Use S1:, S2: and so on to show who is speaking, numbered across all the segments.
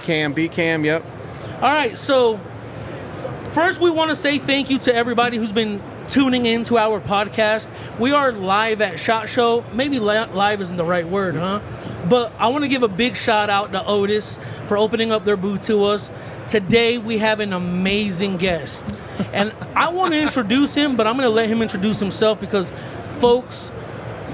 S1: B-Cam, yep.
S2: All right, so first we want to say thank you to everybody who's been tuning in to our podcast. We are live at SHOT Show. Maybe live isn't the right word, huh? But I want to give a big shout out to OTIS for opening up their booth to us. Today we have an amazing guest. And I want to introduce him, but I'm going to let him introduce himself because, folks,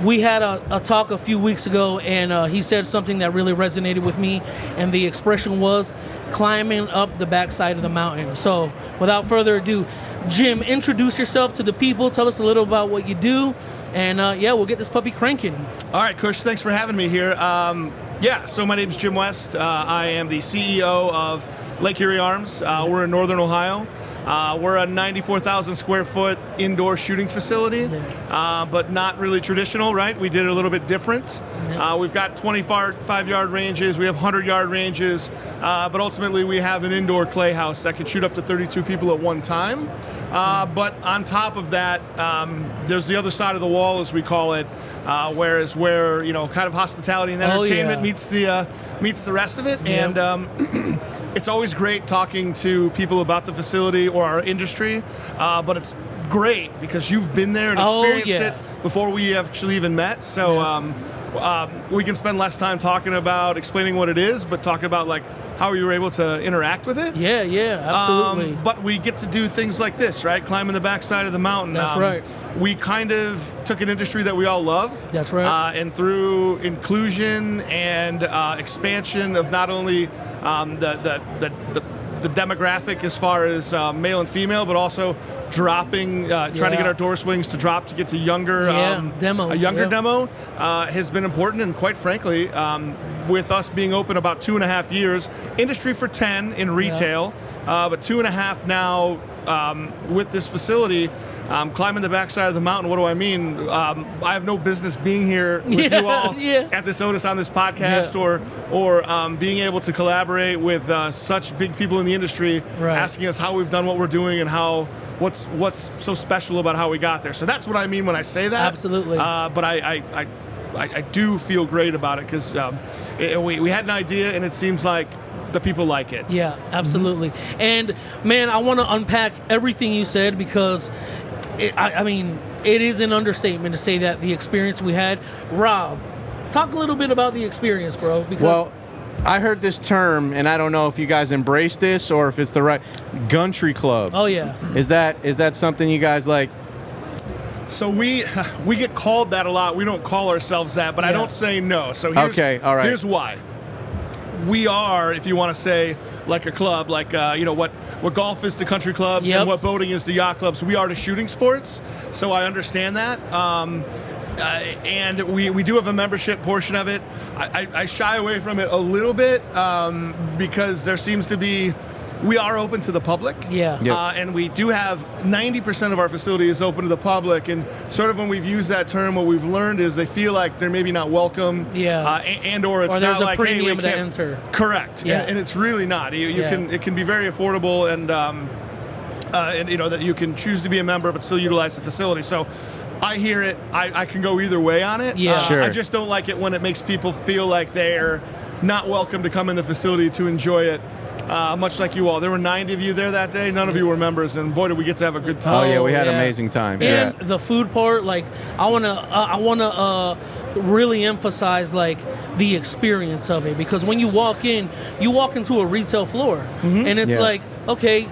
S2: we had a talk a few weeks ago, and he said something that really resonated with me, and the expression was climbing up the backside of the mountain. So without further ado, Jim, introduce yourself to the people. Tell us a little about what you do, and yeah, we'll get this puppy cranking.
S3: All right, Cush, thanks for having me here. So my name is Jim West. I am the CEO of Lake Erie Arms. We're in Northern Ohio. We're a 94,000 square foot indoor shooting facility, but not really traditional, right? We did it a little bit different. We've got 25-yard ranges, we have 100-yard ranges, but ultimately we have an indoor clay house that can shoot up to 32 people at one time. But on top of that, there's the other side of the wall, as we call it, where kind of hospitality and entertainment meets the rest of it.
S2: Yeah.
S3: And it's always great talking to people about the facility or our industry, but it's great because you've been there and experienced it before we actually even met. So we can spend less time talking about explaining what it is, but talk about like how you were able to interact with it.
S2: Yeah, absolutely.
S3: But we get to do things like this, right? Climbing the backside of the mountain.
S2: That's right.
S3: We kind of took an industry that we all love.
S2: That's right.
S3: And through inclusion and expansion of not only the demographic as far as male and female, but also dropping, trying to get our door swings to drop to get to younger
S2: demos.
S3: A younger demo has been important, and quite frankly, with us being open about 2.5 years, industry for 10 in retail, but 2.5 now with this facility. Climbing the backside of the mountain, what do I mean? I have no business being here with you all at this OTIS on this podcast or being able to collaborate with such big people in the industry asking us how we've done what we're doing and what's so special about how we got there. So that's what I mean when I say that.
S2: Absolutely.
S3: But I do feel great about it because we had an idea and it seems like the people like it.
S2: Yeah, absolutely. Mm-hmm. And man, I want to unpack everything you said because it is an understatement to say that the experience we had. Rob, talk a little bit about the experience, bro. Because
S1: I heard this term, and I don't know if you guys embrace this or if it's the right Guntry Club.
S2: Oh yeah.
S1: Is that something you guys like?
S3: So we get called that a lot. We don't call ourselves that, but I don't say no. So here's why. We are, if you want to say, like a club, like what golf is to country clubs and what boating is to yacht clubs. We are to shooting sports, so I understand that. And we do have a membership portion of it. I shy away from it a little bit because there seems to be. We are open to the public, and we do have 90% of our facility is open to the public. And sort of when we've used that term, what we've learned is they feel like they're maybe not welcome, and/or it's not like, hey, we can't enter. Correct, and it's really not. It can be very affordable, and that you can choose to be a member but still utilize the facility. So I hear it. I can go either way on it. I just don't like it when it makes people feel like they're not welcome to come in the facility to enjoy it. Much like you all. There were 90 of you there that day. None of you were members, and boy, did we get to have a good time.
S1: Oh yeah, we had an amazing time.
S2: And the food part, like I wanna really emphasize like the experience of it, because when you walk into a retail floor, and it's like, okay,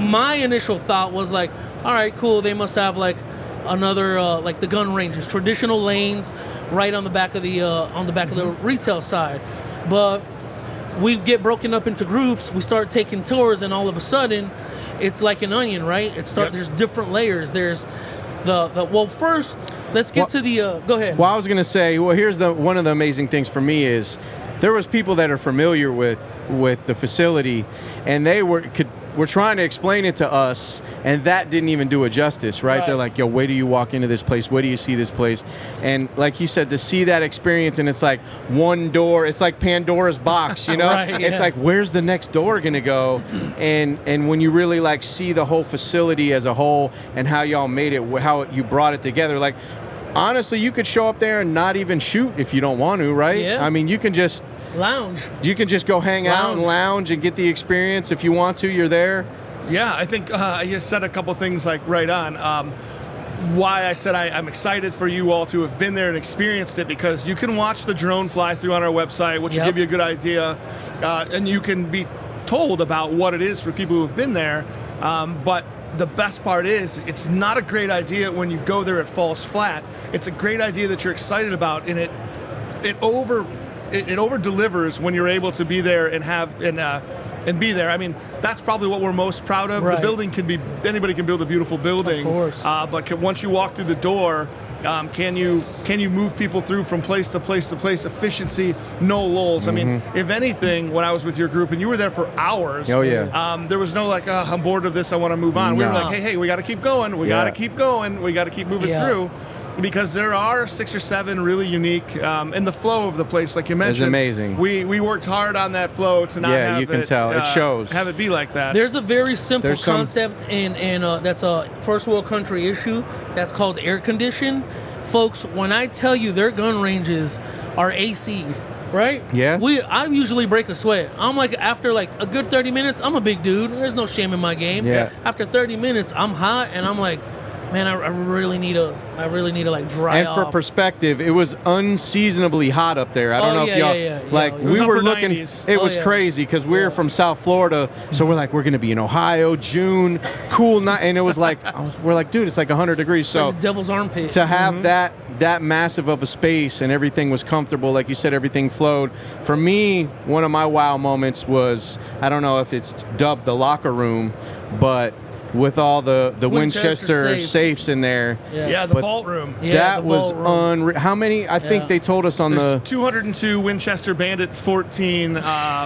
S2: my initial thought was like, all right, cool, they must have like another like the gun ranges, traditional lanes, right on the back of the retail side, but we get broken up into groups, we start taking tours, and all of a sudden, it's like an onion, right? There's different layers. There's first, let's get to the, go ahead.
S1: Well, I was going to say, here's one of the amazing things for me is there was people that are familiar with the facility, and they were trying to explain it to us, and that didn't even do it justice, right? They're like, yo, wait till you walk into this place, wait till you see this place. And like he said, to see that experience, and it's like one door, it's like Pandora's box, you know? It's like, where's the next door gonna go? And when you really like see the whole facility as a whole and how y'all made it, how you brought it together, like honestly, you could show up there and not even shoot if you don't want to, right? I mean, you can just
S2: Lounge.
S1: You can just go hang out and lounge and get the experience. If you want to, you're there.
S3: Yeah, I think you said a couple things like right on. Why I said I'm excited for you all to have been there and experienced it, because you can watch the drone fly through on our website, which will give you a good idea, and you can be told about what it is for people who have been there. But the best part is, it's not a great idea when you go there, it falls flat. It's a great idea that you're excited about, and it over delivers when you're able to be there and be there. I mean, that's probably what we're most proud of.
S2: Right.
S3: The building anybody can build a beautiful building.
S2: Of course.
S3: But once you walk through the door, can you move people through from place to place to place? Efficiency, no lulls. I mean, if anything, when I was with your group and you were there for hours, there was no like, I'm bored of this, I want to move on. We were like, hey, we got to keep going. We got to keep going. We got to keep moving through. Because there are 6 or 7 really unique, and the flow of the place, like you mentioned,
S1: is amazing.
S3: We worked hard on that flow to not have
S1: you can tell. It shows.
S3: Have it be like that.
S2: There's a very simple concept, and that's a first world country issue. That's called air condition. Folks, when I tell you their gun ranges are AC, right?
S1: Yeah.
S2: I usually break a sweat. I'm like, after like a good 30 minutes, I'm a big dude. There's no shame in my game.
S1: Yeah.
S2: After 30 minutes, I'm hot, and I'm like, man, I really need to like dry off.
S1: And for perspective, it was unseasonably hot up there. I don't know if y'all we were looking.
S3: 90s.
S1: It was crazy because we're from South Florida, so we're like, we're gonna be in Ohio, June, cool night, and it was like we're like, dude, it's like 100 degrees. So
S2: like the devil's armpit.
S1: To have that massive of a space and everything was comfortable, like you said, everything flowed. For me, one of my wow moments was, I don't know if it's dubbed the locker room, but with all the Winchester safes in there.
S3: Yeah, the vault room.
S1: That was unreal. How many? I think they told us on
S3: There's 202 Winchester Bandit 14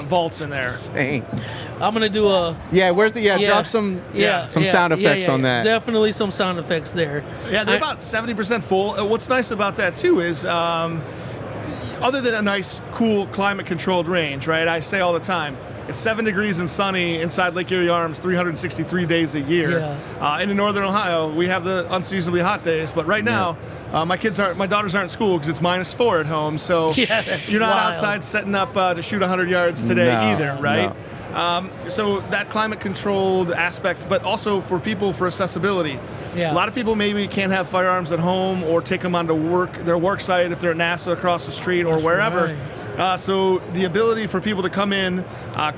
S3: vaults in there.
S1: Insane.
S2: I'm going to do a...
S1: where's the... drop some sound effects on that.
S2: Definitely some sound effects there.
S3: Yeah, they're about 70% full. What's nice about that, too, is... other than a nice, cool, climate-controlled range, right? I say all the time, it's 7 degrees and sunny inside Lake Erie Arms 363 days a year. And in Northern Ohio, we have the unseasonably hot days. But right now, my daughters aren't in school because it's -4 at home. So you're not outside setting up to shoot 100 yards today either, right? No. So that climate-controlled aspect, but also for people, for accessibility. A lot of people maybe can't have firearms at home or take them onto their work site if they're at NASA across the street or wherever. So the ability for people to come in,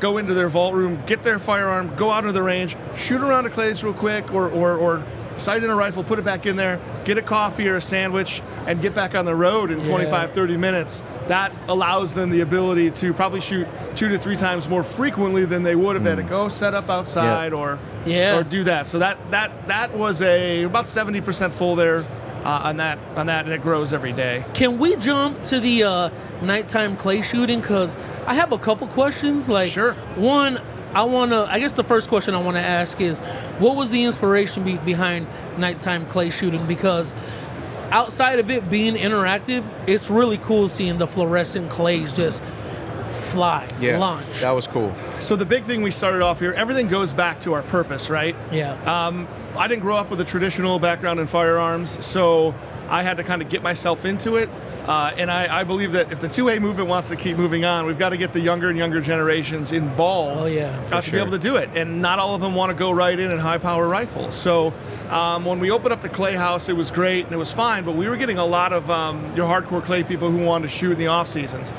S3: go into their vault room, get their firearm, go out into the range, shoot around a clays real quick, or sight in a rifle, put it back in there, get a coffee or a sandwich, and get back on the road in 25, 30 minutes. That allows them the ability to probably shoot 2 to 3 times more frequently than they would if they had to go set up outside or do that. So that was about 70% full there. On that, and it grows every day.
S2: Can we jump to the nighttime clay shooting? Because I have a couple questions. Like, one, I guess the first question I want to ask is, what was the inspiration behind nighttime clay shooting? Because outside of it being interactive, it's really cool seeing the fluorescent clays just fly, launch.
S1: That was cool.
S3: So the big thing we started off here, everything goes back to our purpose, right? I didn't grow up with a traditional background in firearms, so I had to kind of get myself into it. And I believe that if the 2A movement wants to keep moving on, we've got to get the younger and younger generations involved to be able to do it. And not all of them want to go right in and high-power rifles. So when we opened up the clay house, it was great and it was fine, but we were getting a lot of your hardcore clay people who wanted to shoot in the off-seasons.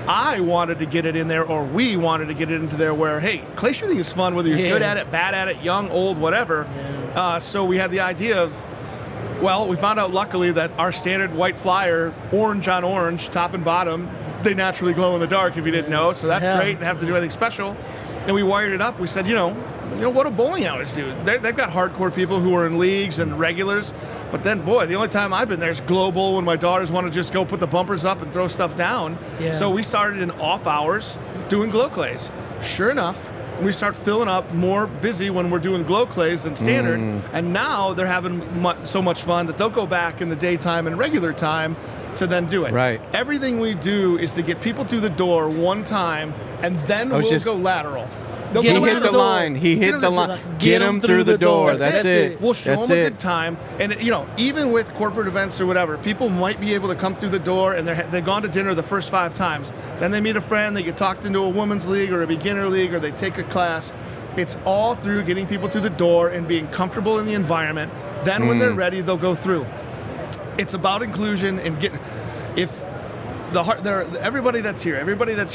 S3: I wanted to get it in there, or we wanted to get it into there where, hey, clay shooting is fun, whether you're good at it, bad at it, young, old, whatever. So we had the idea of, we found out luckily that our standard white flyer, orange on orange, top and bottom, they naturally glow in the dark if you didn't know. So that's great, and have to do anything special. And we wired it up. We said, what do bowling alleys do? They've got hardcore people who are in leagues and regulars. But then, boy, the only time I've been there is global when my daughters want to just go put the bumpers up and throw stuff down. So we started in off hours doing glow clays. Sure enough, we start filling up more busy when we're doing glow clays than standard. And now they're having so much fun that they'll go back in the daytime and regular time to then do it.
S1: Right.
S3: Everything we do is to get people through the door one time, and then we'll go lateral.
S1: He hit the line. He hit the line. Get them through the door. That's it.
S3: We'll show them a good time. And, even with corporate events or whatever, people might be able to come through the door and they've gone to dinner the first 5 times. Then they meet a friend, they get talked into a women's league or a beginner league, or they take a class. It's all through getting people through the door and being comfortable in the environment. Then when they're ready, they'll go through. It's about inclusion and everybody that's here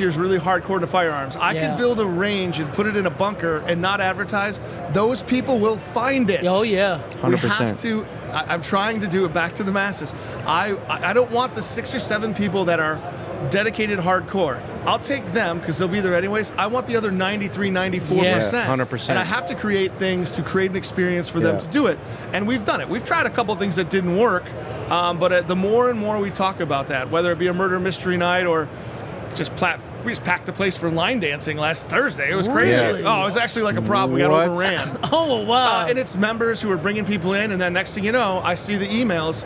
S3: is really hardcore to firearms. I could build a range and put it in a bunker and not advertise. Those people will find it.
S2: Oh yeah,
S1: 100%.
S3: We have to. I'm trying to do it back to the masses. I don't want the 6 or 7 people that are dedicated hardcore. I'll take them because they'll be there anyways. I want the other 93, 94%.
S1: Yes, 100%.
S3: And I have to create things to create an experience for them to do it. And we've done it. We've tried a couple of things that didn't work. But the more and more we talk about that, whether it be a murder mystery night or we just packed the place for line dancing last Thursday. It was crazy.
S2: Really?
S3: Oh, it was actually like a problem. We got overran.
S2: Oh, wow.
S3: And it's members who are bringing people in, and then next thing you know, I see the emails.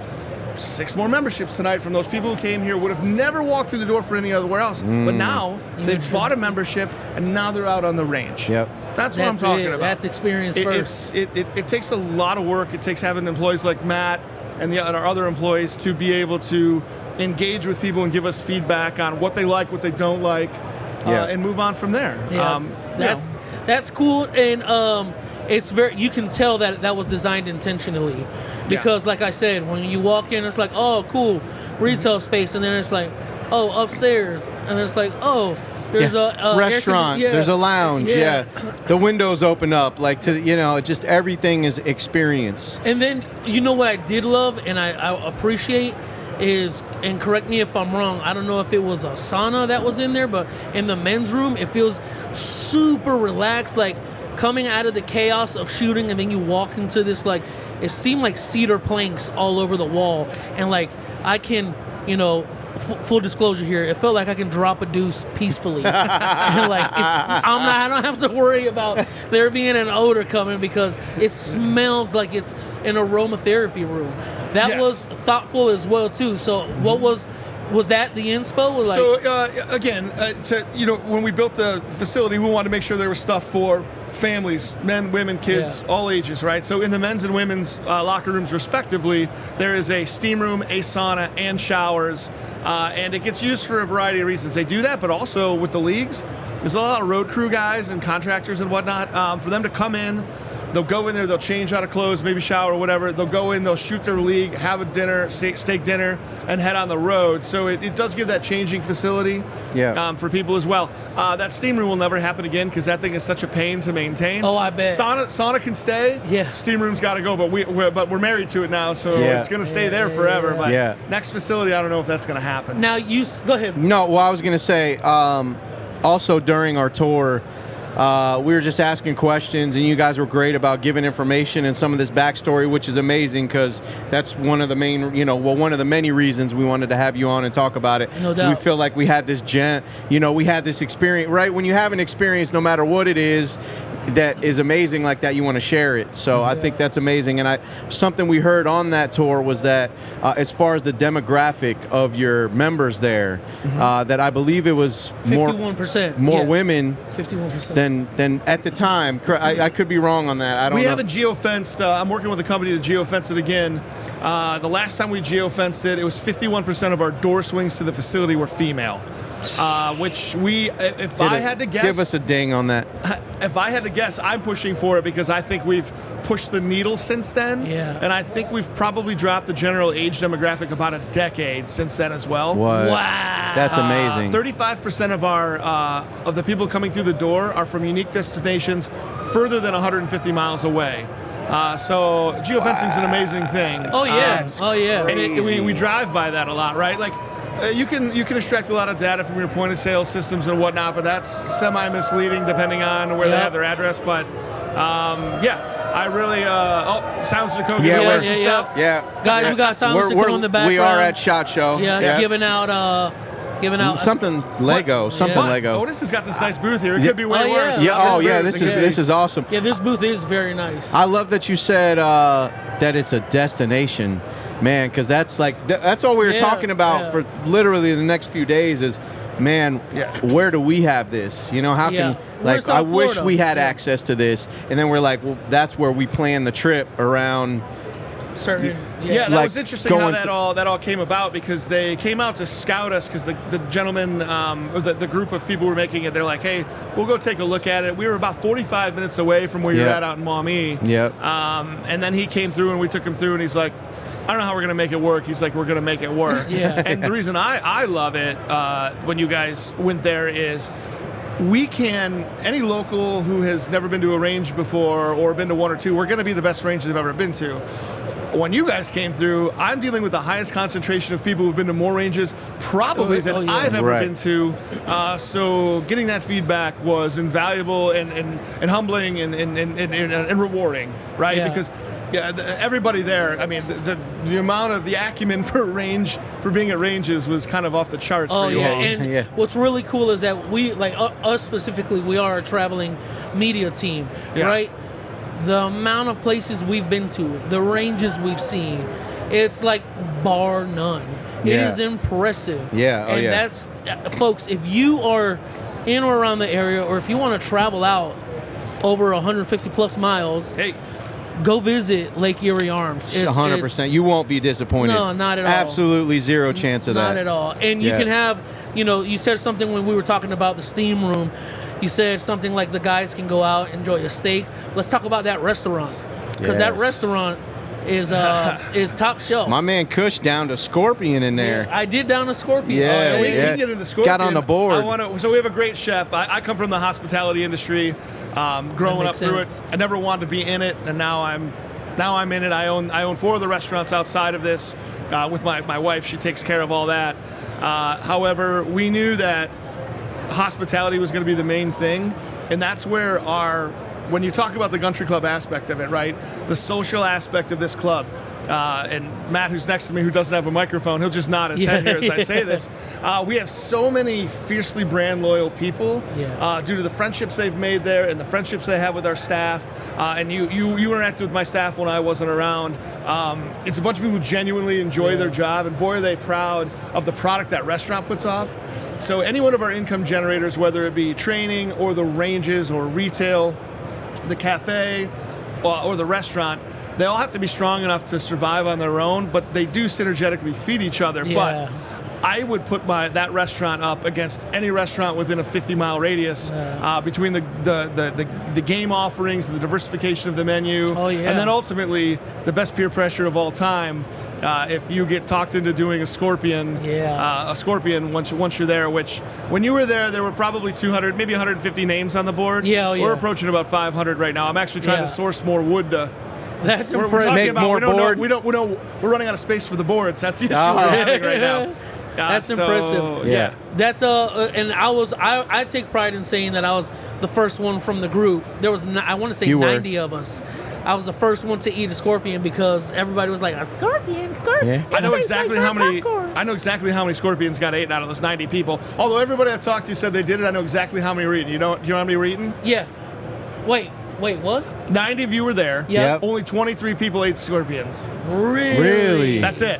S3: 6 more memberships tonight from those people who came here, would have never walked through the door for anywhere else. But now they've bought a membership, and now they're out on the range.
S1: Yep.
S3: That's what I'm talking about.
S2: That's experience first.
S3: It takes a lot of work. It takes having employees like Matt and our other employees to be able to engage with people and give us feedback on what they like, what they don't like, and move on from there.
S2: Yeah. That's cool, and it's you can tell that was designed intentionally, because like I said, when you walk in, it's like, oh, cool, retail space, and then it's like, oh, upstairs, and then it's like, oh, there's a
S1: restaurant, there's a lounge, the windows open up, like just everything is experience.
S2: And then what I did love and I appreciate is, and correct me if I'm wrong, I don't know if it was a sauna that was in there, but in the men's room, it feels super relaxed, like coming out of the chaos of shooting, and then you walk into this, like, it seemed like cedar planks all over the wall, and like I can, full disclosure here, it felt like I can drop a deuce peacefully. And like I don't have to worry about there being an odor coming, because it smells like it's an aromatherapy room. That was thoughtful as well too. So what was that the inspo? Like,
S3: so again, when we built the facility, we wanted to make sure there was stuff for families, men, women, kids, all ages, right? So in the men's and women's locker rooms respectively, there is a steam room, a sauna, and showers, and it gets used for a variety of reasons. They do that, but also with the leagues, there's a lot of road crew guys and contractors and whatnot. For them to come in, they'll go in there, they'll change out of clothes, maybe shower or whatever. They'll go in, they'll shoot their league, have a dinner, steak dinner, and head on the road. So it does give that changing facility for people as well. That steam room will never happen again, because that thing is such a pain to maintain.
S2: Oh, I bet.
S3: Sauna can stay.
S2: Yeah.
S3: Steam room's got to go, but we're married to it now, so it's going to stay there forever. But next facility, I don't know if that's going to happen.
S2: Now, go ahead.
S1: No, well, I was going to say, also during our tour, we were just asking questions, and you guys were great about giving information and some of this backstory, which is amazing, because that's one of the main, one of the many reasons we wanted to have you on and talk about it.
S2: No doubt.
S1: So we feel like we had this we had this experience, right? When you have an experience, no matter what it is, that is amazing like that, you want to share it. So I think that's amazing. And something we heard on that tour was that as far as the demographic of your members there, that I believe it was
S2: 51%
S1: more women
S2: 51%
S1: than at the time. I could be wrong on that. I don't know.
S3: We haven't geofenced. I'm working with a company to geofence it again. The last time we geofenced it, it was 51% of our door swings to the facility were female. Which I had to guess,
S1: give us a ding on that.
S3: If I had to guess, I'm pushing for it, because I think we've pushed the needle since then. And I think we've probably dropped the general age demographic about a decade since then as well.
S1: What?
S2: Wow.
S1: That's amazing.
S3: 35% of of the people coming through the door are from unique destinations further than 150 miles away. So geofencing is an amazing thing.
S2: Oh yeah.
S3: And we drive by that a lot, right? Like, you can extract a lot of data from your point of sale systems and whatnot, but that's semi-misleading depending on where they have their address. But I really Sounds Dakota wears some stuff.
S2: Guys, we got Sounds Dakota in the background.
S1: We are at SHOT Show.
S2: Giving out
S1: something Lego. Lego.
S3: Otis has got this nice booth here. It could be way worse.
S1: This is awesome.
S2: Yeah, this booth is very nice.
S1: I love that you said that it's a destination. Man, because that's all we were talking about for literally the next few days is man, where do we have this? You know, how can, like, I wish we had access to this. And then we're like, well, that's where we plan the trip around.
S2: Certain,
S3: that was interesting how that all came about, because they came out to scout us, because the gentleman or the group of people who were making it, they're like, hey, we'll go take a look at it. We were about 45 minutes away from where you're at out in Maumee. And then he came through and we took him through, and he's like, I don't know how we're going to make it work. He's like, we're going to make it work. And the reason I love it when you guys went there is any local who has never been to a range before or been to one or two, we're going to be the best range they've ever been to. When you guys came through, I'm dealing with the highest concentration of people who've been to more ranges probably than I've ever been to. So getting that feedback was invaluable and humbling and rewarding, right? Because everybody there, I mean, the amount of the acumen for being at ranges was kind of off the charts for you all.
S2: And what's really cool is that we, like us specifically, we are a traveling media team, right? The amount of places we've been to, the ranges we've seen, it's like bar none. It is impressive. And that's, folks, if you are in or around the area, or if you want to travel out over 150 plus miles, go visit Lake Erie Arms.
S1: 100%. You won't be disappointed.
S2: No, not at all.
S1: Absolutely zero chance of that.
S2: Not at all. And you can have, you said something when we were talking about the steam room. You said something like the guys can go out, enjoy a steak. Let's talk about that restaurant, because that restaurant is top shelf.
S1: My man Cush downed a scorpion in there.
S2: I did down a scorpion.
S3: We can get in the scorpion.
S1: Got on the board.
S3: So we have a great chef. I come from the hospitality industry. Growing up through it, I never wanted to be in it, and now I'm in it. I own 4 of the restaurants outside of this with my wife. She takes care of all that. However, we knew that hospitality was going to be the main thing, and that's where when you talk about the Guntry Club aspect of it, right, the social aspect of this club, and Matt, who's next to me, who doesn't have a microphone, he'll just nod his head here as I say this. We have so many fiercely brand loyal people due to the friendships they've made there and the friendships they have with our staff. And you interacted with my staff when I wasn't around. It's a bunch of people who genuinely enjoy their job, and boy, are they proud of the product that restaurant puts off. So any one of our income generators, whether it be training or the ranges or retail, the cafe or the restaurant, they all have to be strong enough to survive on their own, but they do synergetically feed each other. But I would put that restaurant up against any restaurant within a 50-mile radius between the game offerings and the diversification of the menu, and then ultimately the best peer pressure of all time. If you get talked into doing a scorpion once you're there, which when you were there were probably 200, maybe 150 names on the board. We're approaching about 500 right now. I'm actually trying to source more wood to.
S2: That's impressive.
S3: We're talking
S1: Make
S3: about,
S1: more board.
S3: We don't know. We're running out of space for the boards. That's the issue we're having right now.
S2: That's impressive.
S3: Yeah.
S2: That's and I take pride in saying that I was the first one from the group. There was I want to say 90 of us. I was the first one to eat a scorpion because everybody was like, a scorpion.
S1: Yeah.
S3: I know exactly how many scorpions got eaten out of those 90 people. Although everybody I talked to said they did it, I know exactly how many were eaten. Do you know how many were eaten?
S2: Yeah. Wait, what?
S3: 90 of you were there.
S2: Yep.
S3: Only 23 people ate scorpions.
S1: Really?
S3: That's it.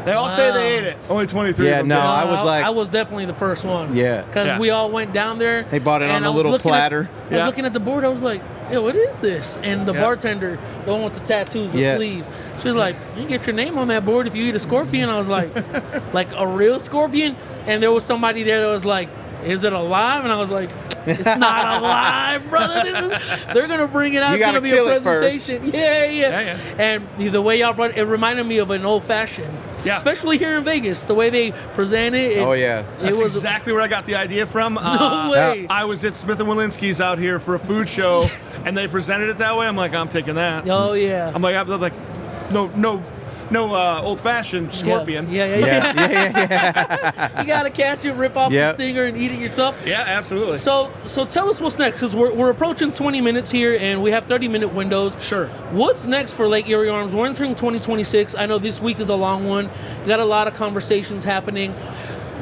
S3: They all say they ate it. Only 23 of them did.
S2: I was definitely the first one.
S1: Yeah.
S2: Because we all went down there.
S1: They bought it on the little platter.
S2: I was looking at the board. I was like, yo, what is this? And the bartender, the one with the tattoos, the sleeves, she was like, you can get your name on that board if you eat a scorpion. I was like a real scorpion? And there was somebody there that was like, is it alive? And I was like, it's not alive, brother. They're going to bring it out. It's going to be a presentation. Yeah. And the way y'all brought it reminded me of an old-fashioned. Yeah. Especially here in Vegas, the way they present it.
S3: That's exactly where I got the idea from.
S2: No way.
S3: I was at Smith & Walensky's out here for a food show, and they presented it that way. I'm like, I'm taking that.
S2: Oh, yeah.
S3: I'm like, no old-fashioned scorpion.
S2: Yeah. You got to catch it, rip off the stinger, and eat it yourself.
S3: Yeah, absolutely.
S2: So tell us what's next, because we're approaching 20 minutes here, and we have 30-minute windows.
S3: Sure.
S2: What's next for Lake Erie Arms? We're entering 2026. I know this week is a long one. We got a lot of conversations happening.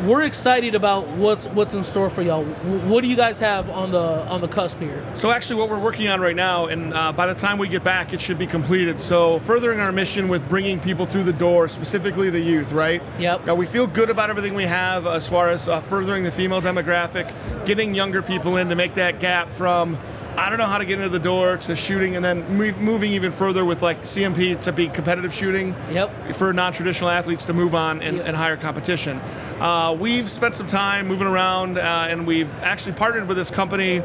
S2: we're excited about what's in store for y'all. What do you guys have on the cusp here?
S3: So actually what we're working on right now, and by the time we get back, it should be completed. So furthering our mission with bringing people through the door, specifically the youth, right?
S2: Yep.
S3: We feel good about everything we have as far as furthering the female demographic, getting younger people in to make that gap from I don't know how to get into the door to shooting, and then moving even further with like CMP to be competitive shooting for non-traditional athletes to move on and higher competition. We've spent some time moving around, and we've actually partnered with this company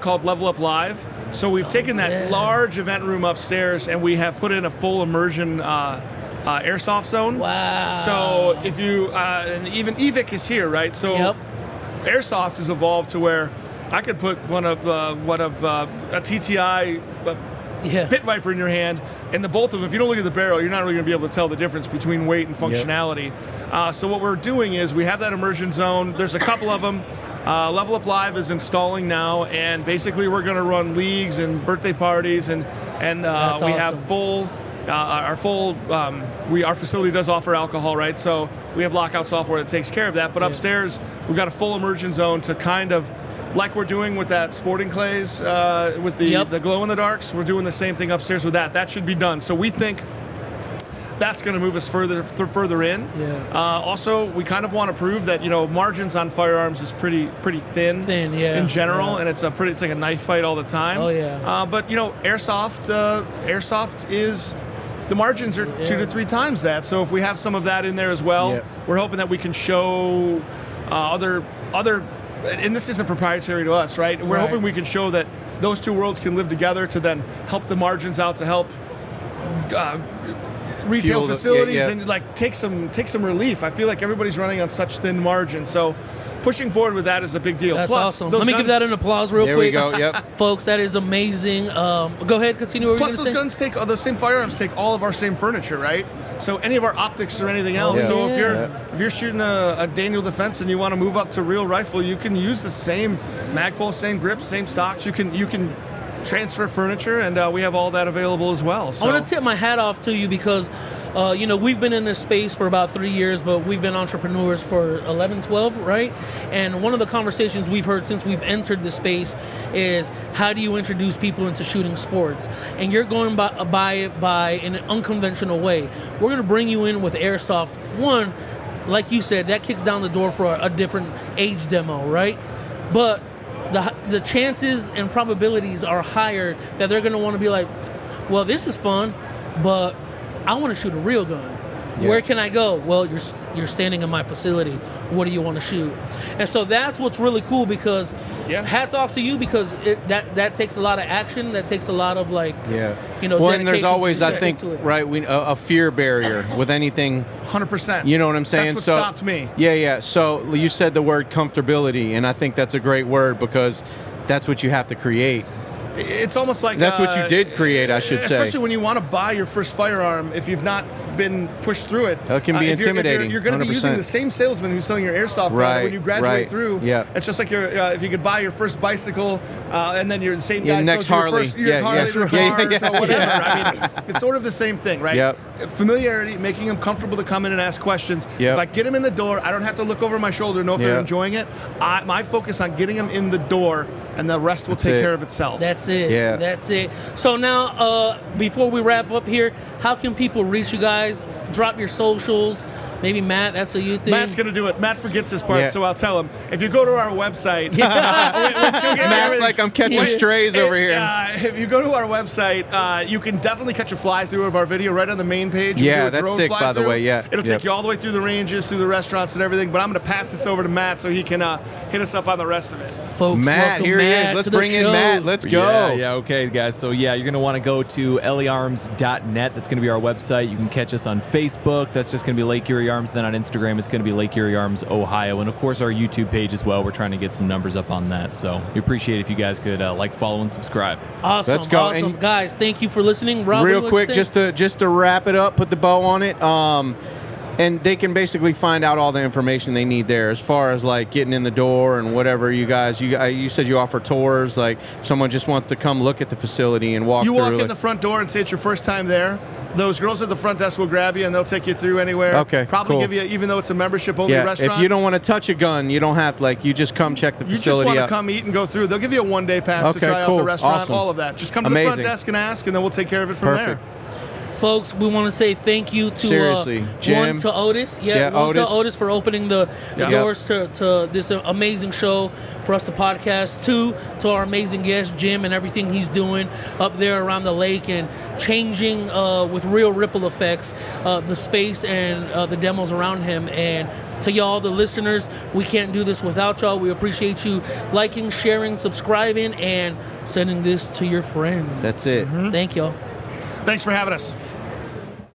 S3: called Level Up Live. So we've taken that large event room upstairs, and we have put in a full immersion airsoft zone.
S2: Wow.
S3: So if you, and even EVIC is here, right? So airsoft has evolved to where I could put one of a TTI Pit Viper in your hand, and the bolt of them, if you don't look at the barrel, you're not really going to be able to tell the difference between weight and functionality. So what we're doing is we have that immersion zone. There's a couple of them. Level Up Live is installing now, and basically we're going to run leagues and birthday parties, and we have full. Our facility does offer alcohol, right? So we have lockout software that takes care of that. But upstairs, we've got a full immersion zone to kind of, like we're doing with that sporting clays, with the glow in the darks, we're doing the same thing upstairs with that. That should be done. So we think that's going to move us further in. Also, we kind of want to prove that margins on firearms is pretty thin in general, and it's like a knife fight all the time. But airsoft is. The margins are 2 to 3 times that. So if we have some of that in there as well, we're hoping that we can show other, and this isn't proprietary to us, right? We're hoping we can show that those two worlds can live together to then help the margins out, to help retail facilities and like take some relief. I feel like everybody's running on such thin margins. So pushing forward with that is a big deal.
S2: That's
S3: Plus,
S2: awesome. Let me give that an applause real quick.
S1: There we go. Yep.
S2: Folks, that is amazing. Go ahead, continue.
S3: Plus, those same firearms take all of our same furniture, right? So any of our optics or anything else. So if you're shooting a Daniel Defense and you want to move up to real rifle, you can use the same Magpul, same grips, same stocks. You can transfer furniture, and we have all that available as well. So
S2: I want to tip my hat off to you because we've been in this space for about 3 years, but we've been entrepreneurs for 11, 12, right? And one of the conversations we've heard since we've entered the space is, how do you introduce people into shooting sports? And you're going by it by in an unconventional way. We're going to bring you in with airsoft. One, like you said, that kicks down the door for a different age demo, right? But the chances and probabilities are higher that they're going to want to be like, well, this is fun, but I want to shoot a real gun. Where can I go? Well, you're standing in my facility. What do you want to shoot? And so that's what's really cool, because hats off to you, because that takes a lot of action. That takes a lot of
S1: well, and there's always, I think, a fear barrier with anything.
S3: 100%.
S1: You know what I'm saying?
S3: That's what stopped me.
S1: Yeah. So you said the word comfortability, and I think that's a great word, because that's what you have to create.
S3: It's almost like
S1: that's what you did create, I should say.
S3: Especially when you want to buy your first firearm, if you've not been pushed through it.
S1: It can be intimidating.
S3: You're going to be using the same salesman who's selling your airsoft gun when you graduate through. It's just like if you could buy your first bicycle, and then you're the same guy
S1: next
S3: sells
S1: Harley.
S3: Your Harley or whatever. I mean, it's sort of the same thing, right? Familiarity, making them comfortable to come in and ask questions. If I get them in the door, I don't have to look over my shoulder to know if they're enjoying it. My focus on getting them in the door, and the rest will take care of itself.
S2: That's it. That's it. So now, before we wrap up here, how can people reach you guys? Drop your socials. Maybe Matt, that's a you thing.
S3: Matt's going to do it. Matt forgets this part, so I'll tell him. If you go to our website, Matt's
S1: like, I'm catching strays over here.
S3: If you go to our website, you can definitely catch a fly-through of our video right on the main page.
S1: That's sick, by the way.
S3: It'll take you all the way through the ranges, through the restaurants and everything, but I'm going to pass this over to Matt so he can hit us up on the rest of it.
S2: Folks,
S1: Matt, here he is. Let's bring in Matt. Let's go.
S4: Yeah, okay, guys. So, you're going to want to go to learms.net. That's going to be our website. You can catch us on Facebook. That's just going to be Lake Erie Arms. Then on Instagram, it's going to be Lake Erie Arms, Ohio. And, of course, our YouTube page as well. We're trying to get some numbers up on that. So we appreciate if you guys could like, follow, and subscribe.
S2: Awesome.
S1: Let's go.
S2: Awesome. And guys, thank you for listening. Rob,
S1: real quick, just to wrap it up, put the bow on it. And they can basically find out all the information they need there, as far as like getting in the door and whatever. You said you offer tours. Like if someone just wants to come look at the facility and walk.
S3: You
S1: through,
S3: walk in
S1: like,
S3: the front door and say it's your first time there. Those girls at the front desk will grab you and they'll take you through anywhere.
S1: Okay,
S3: Probably
S1: cool.
S3: give you, even though it's a membership only restaurant.
S1: If you don't want to touch a gun, you don't have to. Like you just come check the facility
S3: You just want
S1: out.
S3: to come eat and go through. They'll give you a 1-day pass to try out the restaurant.
S1: Awesome.
S3: All of that. Just come to the front desk and ask, and then we'll take care of it from there.
S2: Folks, we want to say thank you to
S1: seriously, Jim,
S2: to Otis. To Otis for opening the doors to this amazing show for us to podcast. 2, to our amazing guest Jim and everything he's doing up there around the lake and changing with real ripple effects the space and the demos around him. And to y'all, the listeners, we can't do this without y'all. We appreciate you liking, sharing, subscribing, and sending this to your friends.
S1: That's it.
S2: Thank y'all.
S3: Thanks for having us.